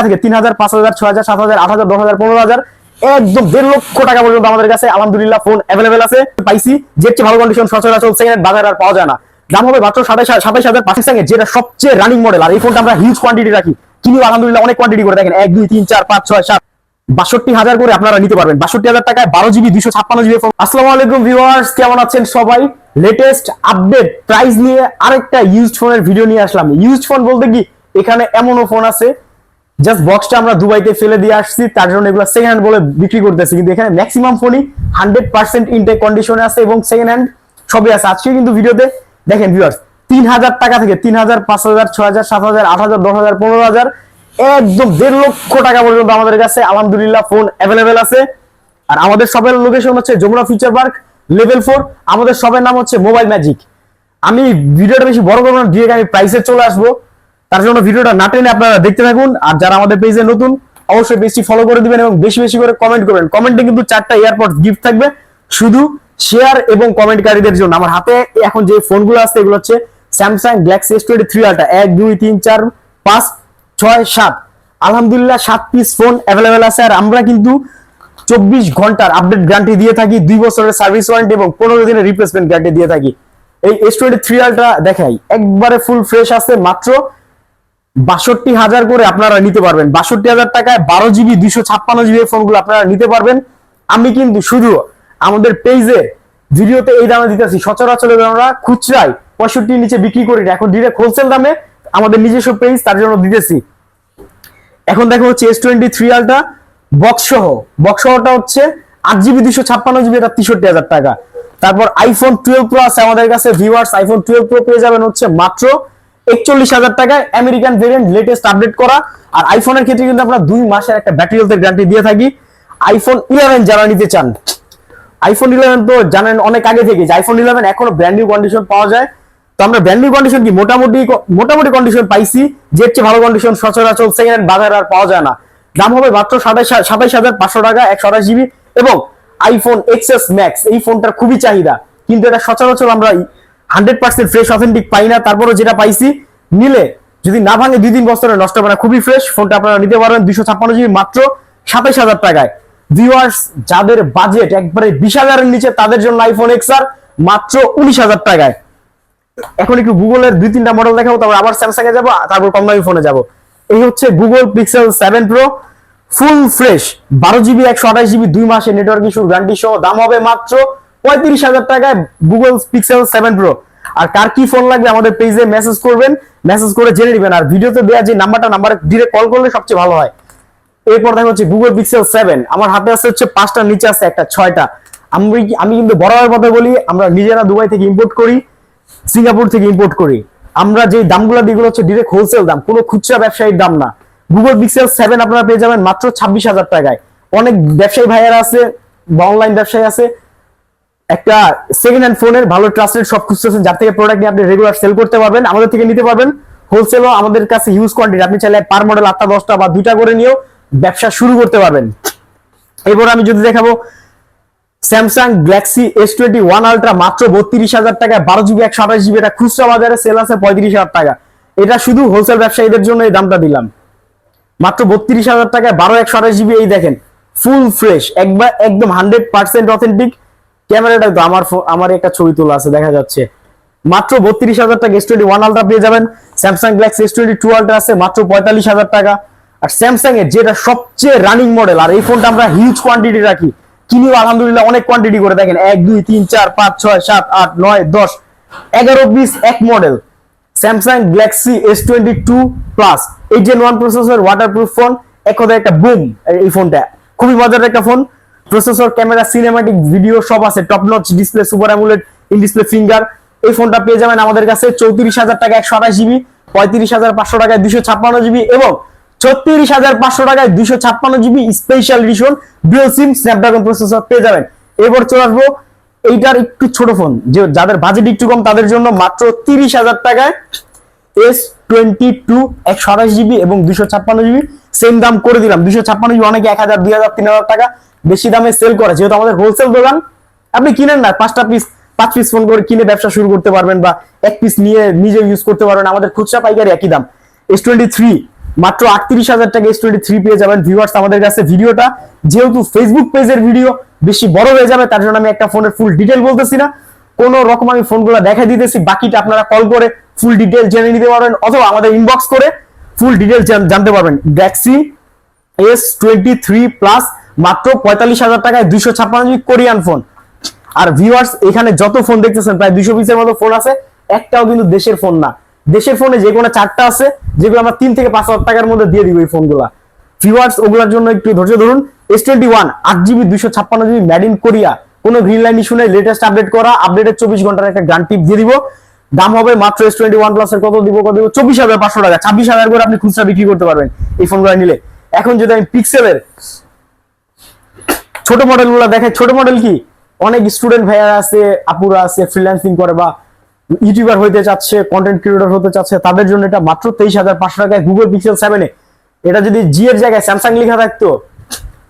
থেকে 3000, 5000, 6000, 7000, 8000, 10000, 15000 একদম 1.5 লক্ষ টাকা পর্যন্ত আমাদের কাছে আলহামদুলিল্লাহ ফোন অ্যাভেলেবেল আছে। পাইছি যে চেয়ে ভালো কন্ডিশন সচরাচর সেকেন্ড বাজারে আর পাওয়া যায় না। দাম হবে মাত্র 27500, যেটা সবচেয়ে রানিং মডেল। আর এই ফোনটা আমরা হিউজ কোয়ান্টিটি রাখি, কিনিও আলহামদুলিল্লাহ অনেক কোয়ান্টিটি করে। দেখেন 1 2 3 4 5 6 7 62000 করে আপনারা নিতে পারবেন। 62000 টাকায় 12GB 256GB ফোন। আসসালামু আলাইকুম ভিউয়ার্স, কেমন আছেন সবাই? লেটেস্ট আপডেট প্রাইস নিয়ে আরেকটা ইউজড ফোনের ভিডিও নিয়ে আসলাম। ইউজড ফোন বলতে কি, এখানে এমনও ফোন আছে জাস্ট বক্সটা আমরা দুবাইতে ফেলে দিয়ে আসছি, তার জন্য এগুলো সেকেন্ড হ্যান্ড বলে বিক্রি করতেছি। কিন্তু এখানে ম্যাক্সিমাম ফোনই 100% ইনটেক কন্ডিশনে আছে এবং সেকেন্ড হ্যান্ড সবই আছে। আজকে কিন্তু ভিডিওতে দেখেন ভিউয়ার্স, 3000 টাকা থেকে 3000, 5000, 6000, 7000, 8000, 10000, 15000 একদম 1.5 লক্ষ টাকা পর্যন্ত আমাদের কাছে আলহামদুলিল্লাহ ফোন অ্যাভেলেবেল আছে। আর আমাদের শপের লোকেশন হচ্ছে যমুনা ফিউচার পার্ক লেভেল 4। আমাদের শপের নাম হচ্ছে মোবাইল ম্যাজিক। আমি ভিডিওটা বেশি বড় করব না, ডিরেক্ট আমি প্রাইসে চলে আসবো, তার জন্য ভিডিওটা না টেনে আপনারা দেখতে থাকুন। আর যারা আমাদের পেজে নতুন, অবশ্যই পেজটি ফলো করে দিবেন এবং বেশি বেশি করে কমেন্ট করবেন। কমেন্টে কিন্তু 4টা এয়ারপডস গিফট থাকবে শুধু শেয়ার এবং কমেন্টকারীদের জন্য। আমার হাতে এখন যে ফোনগুলো আছে এগুলো হচ্ছে স্যামসাং গ্যালাক্সি S23 আলট্রা 1 2 3 4 5 6 7 আলহামদুলিল্লাহ 7 পিস ফোন অ্যাভেলেবেল আছে। আর আমরা কিন্তু 24 ঘন্টার আপডেট গ্যারান্টি দিয়ে থাকি, 2 বছরের সার্ভিস ওয়ারেন্টি এবং 15 দিনের রিপ্লেসমেন্ট গ্যারান্টি দিয়ে থাকি। এই S23 আলট্রা দেখাই একবারে ফুল ফ্রেশ আছে, মাত্র 62000 করে আপনারা নিতে পারবেন। 62000 টাকায় 12GB 256GB ফোনগুলো আপনারা নিতে পারবেন। আমি কিন্তু শুধু আমাদের পেজে ভিডিওতে এই দামে দিতেছি, সচরাচর আমরা খুচরায় 65 নিচে বিক্রি করি না। এখন ডিরেক্ট হোলসেল দামে আমাদের নিজস্ব পেজ, তার জন্য দিতেছি। এখন দেখো হচ্ছে S23 আলট্রা বক্স সহটা হচ্ছে 8GB 256GB, এটা 63000 টাকা। তারপর আইফোন 12 প্রো আছে আমাদের কাছে ভিউয়ার্স। আইফোন 12 প্রো পেয়ে যাবেন হচ্ছে মাত্র 41000 টাকায়, আমেরিকান ভেরিয়েন্ট, লেটেস্ট আপডেট করা। আর আইফোনের ক্ষেত্রে কিন্তু আমরা 2 মাসের একটা ব্যাটারি হেলথের গ্যারান্টি দিয়ে থাকি। আইফোন 11 যারা নিতে চান, আইফোন 11 তো জানেন অনেক আগে থেকে যে আইফোন 11 এখনো ব্র্যান্ড নিউ কন্ডিশন পাওয়া যায়। তো আমরা ব্র্যান্ড নিউ কন্ডিশন কি মোটামুটি কন্ডিশন পাইছি, যে চেয়ে ভালো কন্ডিশন সচরাচর সেকেন্ড হ্যান্ড বাজারে আর পাওয়া যায় না। দাম হবে মাত্র 27500 টাকা 128GB। এবং আইফোন XS ম্যাক্স, এই ফোনটার খুবই চাহিদা, কিন্তু এটা সচরাচর আমরা 100% ফ্রেশ অথেন্টিক পাই না। তারপরে যেটা পাইছি, নিলে যদি না ভাঙে 2-3 বছরে নষ্ট হবে না, খুবই ফ্রেশ ফোনটা আপনারা নিতে পারবেন 256GB মাত্র 27000 টাকায়। ভিউয়ার্স, যাদের বাজেট একবারে 20000 এর নিচে, তাদের জন্য আইফোন XR মাত্র 19000 টাকায়। এখন একটু গুগলের 2-3টা মডেল দেখাবো, তারপর আবার স্যামসাং এ যাবো, তারপর কম দামি ফোনে যাবো। এই হচ্ছে Google pixel 7 pro full fresh 12GB 128GB 2 মাসের নেটওয়ার্ক ইস্যুর গ্যারান্টি সহ। দাম হবে মাত্র 35000 টাকায় গুগল পিক্সেল 7 প্রো। আর কার কি ফোন লাগবে আমাদের পেজে মেসেজ করবেন, মেসেজ করে জেনে নেবেন। আর ভিডিওতে দেওয়া যে নাম্বারে ডিরেক্ট কল করলে সবচেয়ে ভালো হয়। এরপর দেখা হচ্ছে গুগল পিক্সেল 7, আমার হাতে আছে হচ্ছে 5টা, নিচে আছে একটা 6টা। আমি কিন্তু বরাবর কথা বলি, আমরা নিজেরা দুবাই থেকে ইম্পোর্ট করি, সিঙ্গাপুর থেকে ইম্পোর্ট করি। আমরা যে দামগুলো দিই এগুলো হচ্ছে ডিরেক্ট হোলসেল দাম, কোনো খুচরা ব্যবসায়ীর দাম না। গুগল পিক্সেল 7 আপনারা পেয়ে যাবেন মাত্র 26000 টাকায়। অনেক ব্যবসায়ী ভাইয়ারা আছে বা অনলাইন ব্যবসায়ী আছে, একটা সেকেন্ড হ্যান্ড ফোনের ভালো ট্রাস্টেড সব খুঁজতেছেন, যার থেকে প্রোডাক্ট নিয়ে আপনি রেগুলার সেল করতে পারবেন, আমাদের থেকে নিতে পারবেন। হোলসেলও আমাদের কাছে হিউজ কোয়ান্টিটি, আপনি চাইলে পার মডেল 8টা 10টা বা 2টা করে নিয়েও ব্যবসা শুরু করতে পারবেন। এরপর আমি যদি দেখাবো স্যামসাং গ্যালাক্সি S21 আলট্রা মাত্র 32000 টাকায় 12GB 128GB, এটা খুচরা বাজারে সেল আছে 35000 টাকা। এটা শুধু হোলসেল ব্যবসায়ীদের জন্য এই দামটা দিলাম, মাত্র 32000 টাকায় 12 128GB। এই দেখেন ফুল ফ্রেশ, একদম 100% অথেন্টিক। ক্যামেরাটা তো আমার একটা ছবি তোলা আছে দেখা যাচ্ছে। মাত্র 32000 টাকা S21 আলট্রা পেয়ে যাবেন। স্যামসাং গ্যালাক্সি S22 আলট্রা আছে মাত্র 45000 টাকা। আর স্যামসাং এর যেটা সবচেয়ে রানিং মডেল, আর এই ফোনটা আমরা হিউজ কোয়ান্টিটি রাখি, কিনিও আলহামদুলিল্লাহ অনেক কোয়ান্টিটি করে। দেখেন 1 2 3 4 5 6 7 8 9 10 11 পিস এক model Samsung Galaxy S22 plus 8 Gen 1 processor, waterproof phone, এক কথায় একটা বুম। এই ফোনটা খুবই মজার একটা phone. Processor, camera, cinematic video সব আছে, top notch display, super AMOLED in display finger. এই ফোনটা পেয়ে যাবেন আমাদের কাছে 34000 টাকা 128GB, 35500 টাকায় 256GB এবং 36500 টাকায় 256GB special edition dual SIM Snapdragon processor পেয়ে যাবেন। এরপর চলে আসবো এইটার একটু ছোট ফোন, যে যাদের বাজেট একটু কম তাদের জন্য মাত্র 30000 টাকায় S22 128GB এবং 256GB সেম দাম করে দিলাম। 256GB অনেকে 1000 2000 3000 টাকা বেশি দামে সেল করে, যেহেতু আমাদের হোলসেল দোকান। আপনি কিনেন না 5 পিস ফোন করে কিনে ব্যবসা শুরু করতে পারবেন, বা এক পিস নিয়ে নিজে ইউজ করতে পারবেন। আমাদের খুচরা পাইকারি একই দাম। S23 মাত্র 38,000 টাকা S23 পেয়ে যাবেন। ভিউয়ার্স আমাদের কাছে ভিডিওটা যেহেতু ফেসবুক পেজের ভিডিও বেশি বড় হয়ে যাবে, তার জন্য আমি একটা ফোনের ফুল ডিটেল বলতেছি না, কোন রকম আমি ফোনগুলো দেখা দিতেছি, বাকিটা আপনারা কল করে ফুল ডিটেল জেনে নিতে পারবেন অথবা আমাদের ইনবক্স করে ফুল ডিটেল জানতে পারবেন। গ্যালাক্সি S23 প্লাস মাত্র 45,000 টাকায় 256 কোরিয়ান ফোন। আর ভিউয়ার্স এখানে যত ফোন দেখতেছেন প্রায় 200 পিসের মতো ফোন আছে, একটাও কিন্তু দেশের ফোন না। দেশের ফোনে যে কোনো 4টা আছে, যেগুলো আমরা 3 থেকে 5 হাজার টাকার মধ্যে দিয়ে দিব এই ফোনগুলা। ভিউয়ার্স ওগুলোর জন্য একটু ধৈর্য ধরুন। S21 8GB 256GB made in Korea, কোনো গ্রিন লাইন ইস্যু নেই, লেটেস্ট আপডেট করা, আপডেটের 24 ঘন্টার একটা গ্যারান্টি দিয়ে দিব। দাম হবে মাত্র S21 প্লাস এর কত দিব 24,500 টাকা, 26,000 করে আপনি খুচরা বিক্রি করতে পারবেন এই ফোনগুলো নিলে। এখন যদি আমি পিক্সেলের ছোট মডেলগুলো দেখে, ছোট মডেল কি অনেক স্টুডেন্ট ভাইয়ারা আছে, আপুরা আছে, ফ্রিল্যান্সিং করে বা ইউটিউবার হইতে চাচ্ছে, কন্টেন্ট ক্রিয়েটর হতে চাচ্ছে, তাদের জন্য এটা মাত্র 23,500 টাকায় গুগল পিক্সেল 7 এ। এটা যদি জি এর জায়গায় স্যামসাং লেখা থাকতো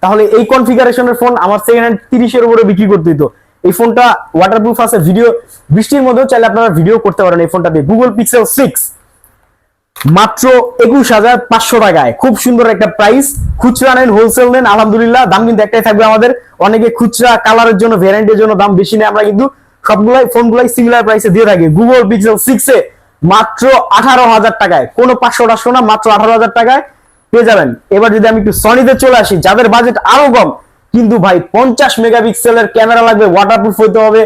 তাহলে এই কনফিগারেশনের ফোন আমার সেকেন্ড হ্যান্ড 30 এর উপরে বিক্রি করতে দিত। এই ফোনটা ওয়াটারপ্রুফ আছে, ভিডিও বৃষ্টির মধ্যেও চাইলে আপনারা ভিডিও করতে পারেন এই ফোনটা দিয়ে। গুগল পিক্সেল 6 মাত্র 21,500 টাকায়, খুব সুন্দর একটা প্রাইস। খুচরা নেন হোলসেল নেন আলহামদুলিল্লাহ দাম কিন্তু একটাই থাকবে আমাদের। অনেকে খুচরা কালারের জন্য ভ্যারিয়েন্টের জন্য দাম বেশি নেয়, আমরা কিন্তু সবগুলাই ফোনগুলাই সিমিলার প্রাইসে দিয়ে থাকি। গুগল পিক্সেল 6 এ মাত্র 18,000 টাকায়, কোনো 500 না, মাত্র 18,000 টাকায় পেয়ে যাবেন। এবার যদি আমি একটু সনিতে চলে আসি, যাদের বাজেট আরো কম কিন্তু ভাই 50 মেগাপিক্সেলের ক্যামেরা লাগবে, ওয়াটারপ্রুফ হইতে হবে,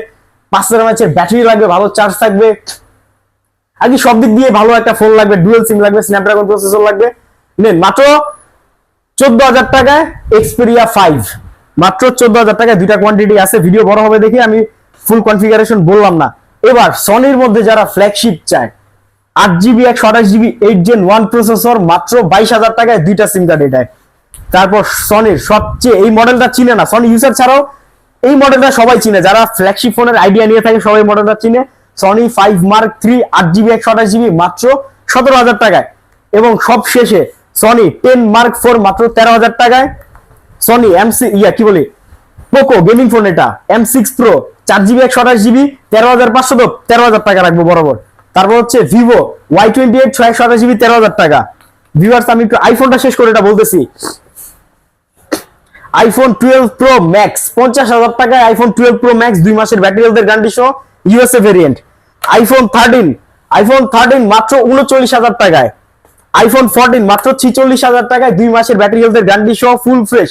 5000 mAh ব্যাটারি লাগবে, ভালো চার্জ থাকবে, আর কি সব দিক দিয়ে ভালো একটা ফোন লাগবে, ডুয়াল সিম লাগবে, স্ন্যাপড্রাগন প্রসেসর লাগবে, নেন মাত্র 14,000 টাকায় Xperia 5। মাত্র 14,000 টাকায় দুইটা কোয়ান্টিটি আছে, ভিডিও বড় হবে দেখে আমি ফুল কনফিগারেশন বললাম না। এবার সনির মধ্যে যারা ফ্ল্যাগশিপ চায়, 8GB 128GB 8 Gen 1 প্রসেসর, মাত্র 22,000 টাকায় দুইটা সিম কার্ড এটায়। তারপর সনির সবচেয়ে এই মডেলটা চিনে না, সনি ইউজার ছাড়াও এই মডেলটা সবাই চিনে, যারা ফ্ল্যাগশিপ ফোনের আইডিয়া নিয়ে থাকে সবাই মডেলটা চিনে। Sony 5 Mark III 8GB 128GB মাত্র 17,000 টাকায়। এবং সব শেষে সনি 10 Mark IV মাত্র 13,000 টাকায়। সনি পোকো গেমিং ফোন, এটা M6 Pro 4GB 128GB 13,500, তো 13,000 টাকা রাখবো বরাবর। তারপর হচ্ছে ভিভো Y28 628GB 13,000 টাকা। ভিউয়ার্স আমি একটু আইফোনটা শেষ করে এটা বলতেছি। আইফোন 12 Pro Max 50,000 টাকায়, আইফোন 12 Pro Max 2 মাসের ব্যাটারি হেলথের গ্যারান্টি সহ ইউএসএ ভেরিয়েন্ট। আইফোন 13 মাত্র 39,000 টাকায়। আইফোন 14 মাত্র 46,000 টাকায়, 2 মাসের ব্যাটারি হেলথের গ্যারান্টি সহ ফুল ফ্রেশ।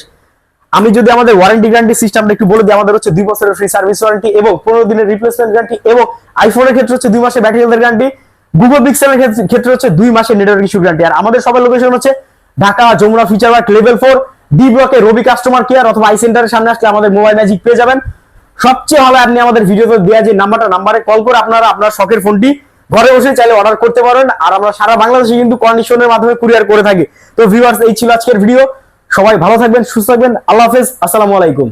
আমি যদি আমাদের ওয়ারেন্টি গ্যারান্টি সিস্টেমটা একটু বলে দিই, আমাদের হচ্ছে 2 বছরের ফ্রি সার্ভিস ওয়ারেন্টি এবং 15 দিনের রিপ্লেসমেন্ট গ্যারান্টি, এবং আইফোনের ক্ষেত্রে হচ্ছে 2 মাসের ব্যাটারি হেলথের গ্যারান্টি, গুগল পিক্সেলের ক্ষেত্রে হচ্ছে 2 মাসের নেটওয়ার্ক ইস্যু গ্যারান্টি। আর আমাদের সবার লোকেশন হচ্ছে Dhaka Jamuna future park level 4 D ব্লকে রবি কাস্টমার কেয়ার, অথবা আই সেন্টারের সামনে আসলে আমাদের মোবাইল ম্যাজিক পেয়ে যাবেন। সবচেয়ে ভালো আপনি আমাদের ভিডিওতে দেওয়া যে নাম্বারে কল করে আপনারা আপনার শখের ফোনটি ঘরে বসে চাইলে অর্ডার করতে পারেন। আর আমরা সারা বাংলাদেশে কিন্তু কন্ডিশনের মাধ্যমে কুরিয়ার করে থাকি। তো ভিউয়ার্স এই ছিল আজকের ভিডিও, সবাই ভালো থাকবেন, সুস্থ থাকবেন, আল্লাহ হাফেজ, আসসালামু আলাইকুম।